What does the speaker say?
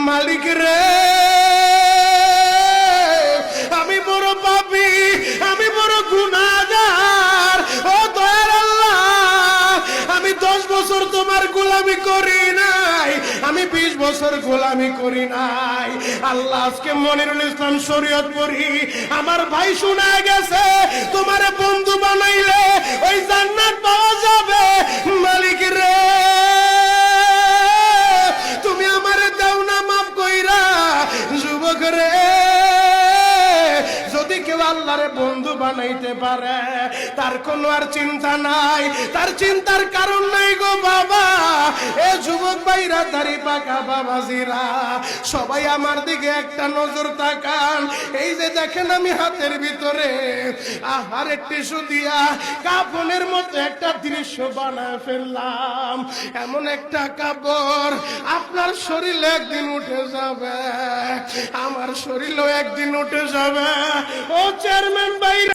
মালিক রে আমি বড় পাপী, আমি বড় গুনাহগার। ও দয়ার আল্লাহ, আমি 10 বছর তোমার গোলামি করি নাই, আমি 20 বছর গোলামি করি নাই। আল্লাহ আজকে মনিরুল ইসলাম শরীয়তপুরি আমার ভাই শোনা গেছে তোমারে বন্ধু বানাইলে ওই জান্নাত পাওয়া যাবে। মালিক রে তুমি আমারে দাও না মাফ কইরা। যুবক রে যদি কেউ আল্লাহরে বন্ধু বানাইতে পারে তার কোনো আর চিন্তা নাই, তার চিন্তার কারণ নাই গো বাবা। এ যুবক ভাইরা, দাড়ি পাকা বাবাজিরা, সবাই আমার দিকে একটা নজর তাকান। এই যে দেখেন আমি হাতের ভিতরে আহারে টিস্যু দিয়া কাফনের মতো একটা দৃশ্য বানায় ফেললাম। এমন একটা কাপড় আপনার শরীরে একদিন উঠে যাবে, আমার শরীরেও একদিন উঠে যাবে। ও চেয়ারম্যান ভাই।